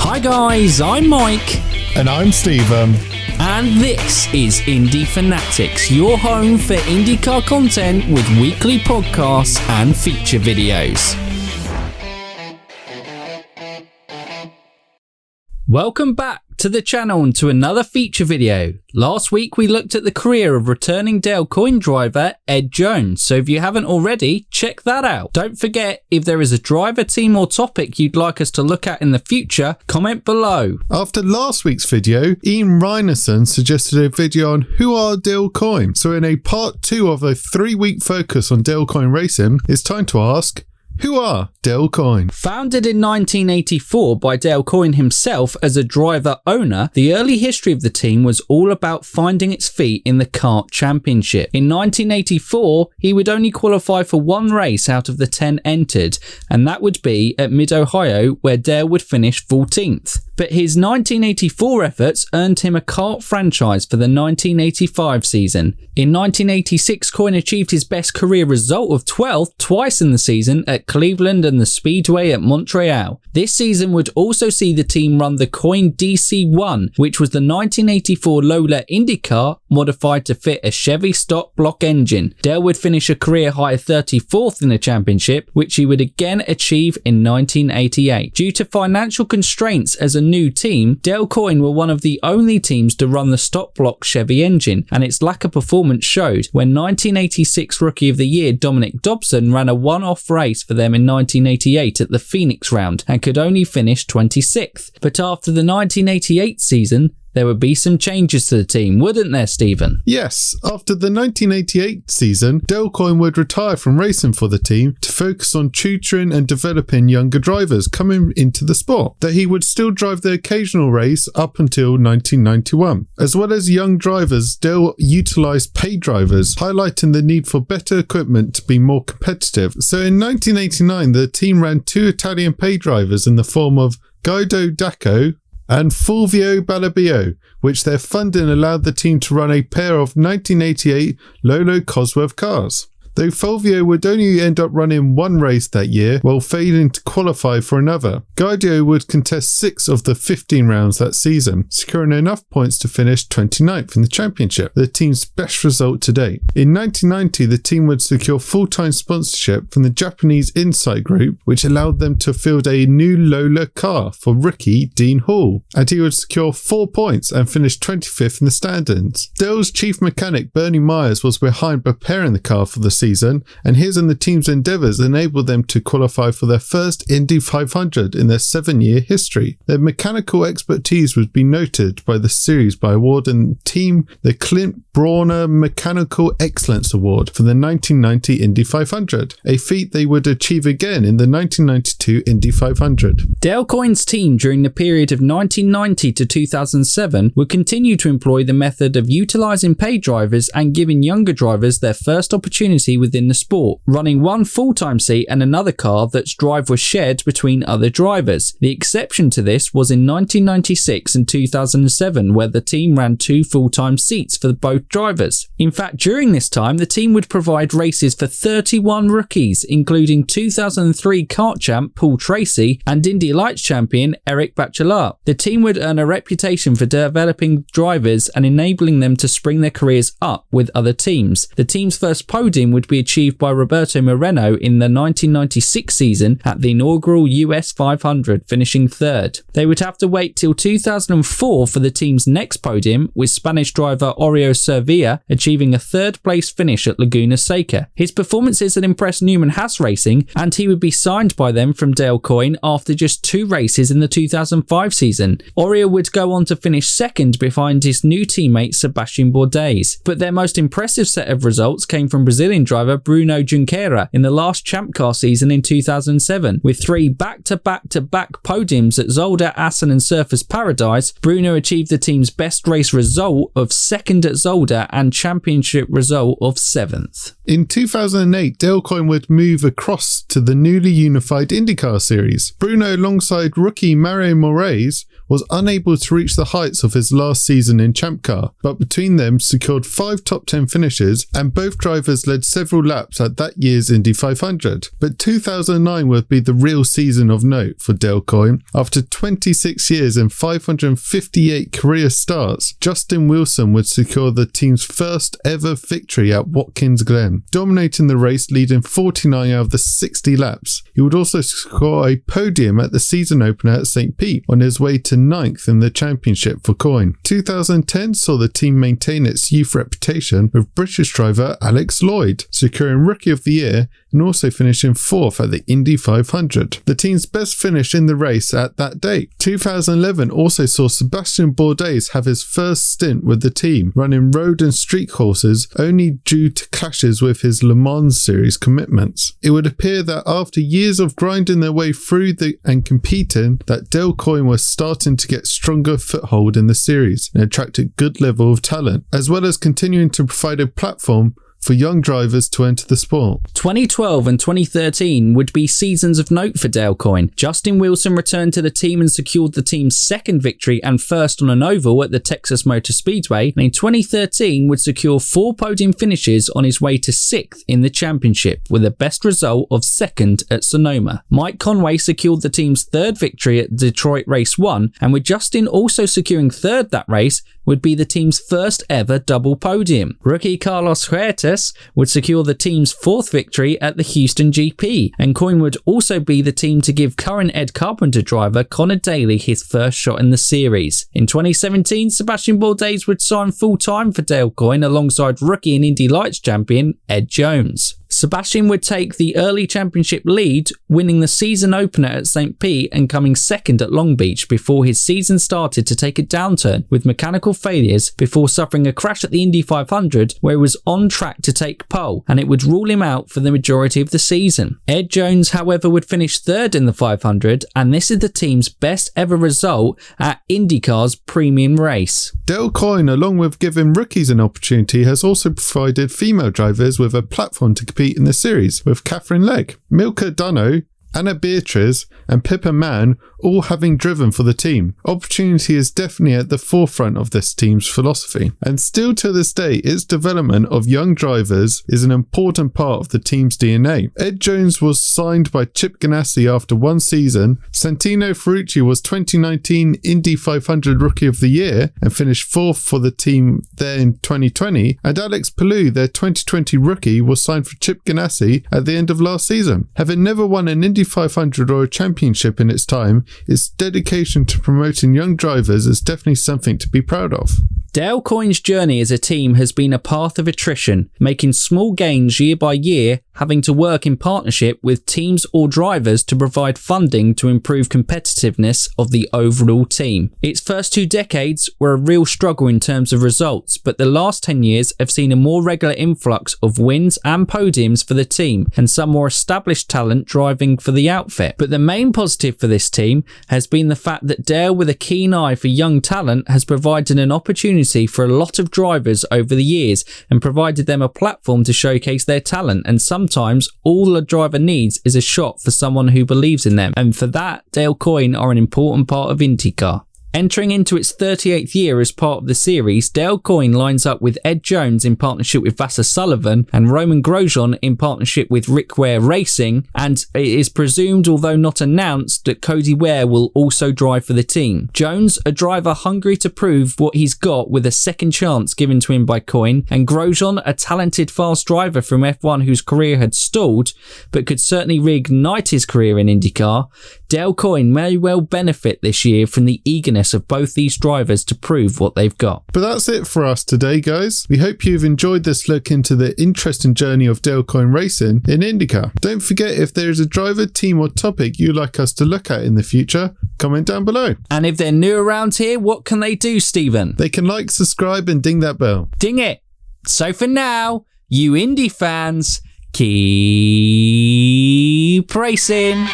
Hi guys, I'm Mike. And I'm Stephen. And this is Indy Fanatics, your home for IndyCar content with weekly podcasts and feature videos. Welcome back to the channel and to another feature video. Last week we looked at the career of returning Dale Coyne driver Ed Jones, so if you haven't already, check that out. Don't forget, if there is a driver, team or topic you'd like us to look at in the future, comment below. After last week's video, Ian Reinerson suggested a video on who are Dale Coyne. So in a part 2 of a 3-week focus on Dale Coyne Racing, it's time to ask, who are Dale Coyne? Founded in 1984 by Dale Coyne himself as a driver-owner, the early history of the team was all about finding its feet in the kart championship. In 1984, he would only qualify for one race out of the 10 entered, and that would be at Mid-Ohio, where Dale would finish 14th. But his 1984 efforts earned him a kart franchise for the 1985 season. In 1986, Coyne achieved his best career result of 12th twice in the season at Cleveland and the Speedway at Montreal. This season would also see the team run the Coyne DC-1, which was the 1984 Lola IndyCar modified to fit a Chevy stock block engine. Dale would finish a career high 34th in the championship, which he would again achieve in 1988. Due to financial constraints as a new team, Dale Coyne were one of the only teams to run the stock block Chevy engine, and its lack of performance showed when 1986 Rookie of the Year Dominic Dobson ran a one-off race for them in 1988 at the Phoenix round and could only finish 26th. But after the 1988 season, there would be some changes to the team, wouldn't there, Stephen? Yes, after the 1988 season, Dale Coyne would retire from racing for the team to focus on tutoring and developing younger drivers coming into the sport, though he would still drive the occasional race up until 1991. As well as young drivers, Dale utilised paid drivers, highlighting the need for better equipment to be more competitive. So in 1989, the team ran 2 Italian paid drivers in the form of Guido Dacco and Fulvio Balabio, which their funding allowed the team to run a pair of 1988 Lolo Cosworth cars. Though Fulvio would only end up running one race that year while failing to qualify for another. Guido would contest 6 of the 15 rounds that season, securing enough points to finish 29th in the championship, the team's best result to date. In 1990, the team would secure full-time sponsorship from the Japanese Insight Group, which allowed them to field a new Lola car for rookie Dean Hall, and he would secure 4 points and finish 25th in the standings. Dale's chief mechanic Bernie Myers was behind preparing the car for the season, and his and the team's endeavours enabled them to qualify for their first Indy 500 in their 7-year history. Their mechanical expertise would be noted by the series by awarding the team the Clint Brawner Mechanical Excellence Award for the 1990 Indy 500, a feat they would achieve again in the 1992 Indy 500. Dale Coyne's team during the period of 1990 to 2007 would continue to employ the method of utilising paid drivers and giving younger drivers their first opportunity within the sport, running one full-time seat and another car that's drive was shared between other drivers. The exception to this was in 1996 and 2007, where the team ran 2 full-time seats for both drivers. In fact, during this time, the team would provide races for 31 rookies, including 2003 kart champ Paul Tracy and Indy Lights champion Eric Bachelard. The team would earn a reputation for developing drivers and enabling them to spring their careers up with other teams. The team's first podium would be achieved by Roberto Moreno in the 1996 season at the inaugural US 500, finishing 3rd. They would have to wait till 2004 for the team's next podium, with Spanish driver Oriol Servia achieving a 3rd place finish at Laguna Seca. His performances had impressed Newman Haas Racing, and he would be signed by them from Dale Coyne after just 2 races in the 2005 season. Oriol would go on to finish 2nd behind his new teammate Sebastian Bourdais. But their most impressive set of results came from Brazilian driver Bruno Junqueira in the last Champ Car season in 2007. With 3 back-to-back-to-back podiums at Zolder, Assen and Surfers Paradise, Bruno achieved the team's best race result of 2nd at Zolder and championship result of 7th. In 2008, Dale Coyne would move across to the newly unified IndyCar series. Bruno, alongside rookie Mario Moraes, was unable to reach the heights of his last season in Champ Car, but between them secured 5 top 10 finishes, and both drivers led several laps at that year's Indy 500. But 2009 would be the real season of note for Dale Coyne. After 26 years and 558 career starts, Justin Wilson would secure the team's first ever victory at Watkins Glen, dominating the race, leading 49 out of the 60 laps. He would also score a podium at the season opener at St. Pete on his way to 9th in the championship for Coyne. 2010 saw the team maintain its youth reputation with British driver Alex Lloyd securing Rookie of the Year and also finishing 4th at the Indy 500, the team's best finish in the race at that date. 2011 also saw Sebastian Bourdais have his first stint with the team, running road and street horses only due to clashes with his Le Mans Series commitments. It would appear that after years of grinding their way through and competing, that Dale Coyne was starting to get stronger foothold in the series and attract a good level of talent, as well as continuing to provide a platform for young drivers to enter the sport. 2012 and 2013 would be seasons of note for Dale Coyne. Justin Wilson returned to the team and secured the team's second victory and first on an oval at the Texas Motor Speedway, and in 2013 would secure 4 podium finishes on his way to 6th in the championship, with a best result of 2nd at Sonoma. Mike Conway secured the team's 3rd victory at Detroit Race 1, and with Justin also securing 3rd that race, would be the team's first ever double podium. Rookie Carlos Huertas would secure the team's 4th victory at the Houston GP, and Coyne would also be the team to give current Ed Carpenter driver Connor Daly his first shot in the series. In 2017, Sebastian Bourdais would sign full-time for Dale Coyne alongside rookie and Indy Lights champion Ed Jones. Sebastian would take the early championship lead, winning the season opener at St. Pete and coming 2nd at Long Beach before his season started to take a downturn with mechanical failures before suffering a crash at the Indy 500 where he was on track to take pole, and it would rule him out for the majority of the season. Ed Jones, however, would finish 3rd in the 500, and this is the team's best ever result at IndyCar's premium race. Dale Coyne, along with giving rookies an opportunity, has also provided female drivers with a platform to compete in the series, with Catherine Legg, Milka Dunno, Anna Beatriz and Pippa Mann all having driven for the team. Opportunity is definitely at the forefront of this team's philosophy, and still to this day its development of young drivers is an important part of the team's DNA. Ed Jones was signed by Chip Ganassi after 1 season, Santino Ferrucci was 2019 Indy 500 Rookie of the Year and finished 4th for the team there in 2020, and Alex Palou, their 2020 rookie, was signed for Chip Ganassi at the end of last season. Having never won an Indy 500 or a championship in its time, its dedication to promoting young drivers is definitely something to be proud of. Dale Coyne's journey as a team has been a path of attrition, making small gains year by year, having to work in partnership with teams or drivers to provide funding to improve competitiveness of the overall team. Its first 2 decades were a real struggle in terms of results, but the last 10 years have seen a more regular influx of wins and podiums for the team, and some more established talent driving for the outfit. But the main positive for this team has been the fact that Dale, with a keen eye for young talent, has provided an opportunity for a lot of drivers over the years and provided them a platform to showcase their talent, and sometimes all a driver needs is a shot for someone who believes in them, and for that Dale Coyne are an important part of IndyCar. Entering into its 38th year as part of the series, Dale Coyne lines up with Ed Jones in partnership with Vassar Sullivan and Romain Grosjean in partnership with Rick Ware Racing, and it is presumed, although not announced, that Cody Ware will also drive for the team. Jones, a driver hungry to prove what he's got with a second chance given to him by Coyne, and Grosjean, a talented fast driver from F1 whose career had stalled but could certainly reignite his career in IndyCar. Dale Coyne may well benefit this year from the eagerness of both these drivers to prove what they've got. But that's it for us today, guys. We hope you've enjoyed this look into the interesting journey of Dale Coyne Racing in IndyCar. Don't forget, if there is a driver, team or topic you'd like us to look at in the future, comment down below. And if they're new around here, what can they do, Stephen? They can like, subscribe and ding that bell. Ding it! So for now, you Indy fans, keep racing!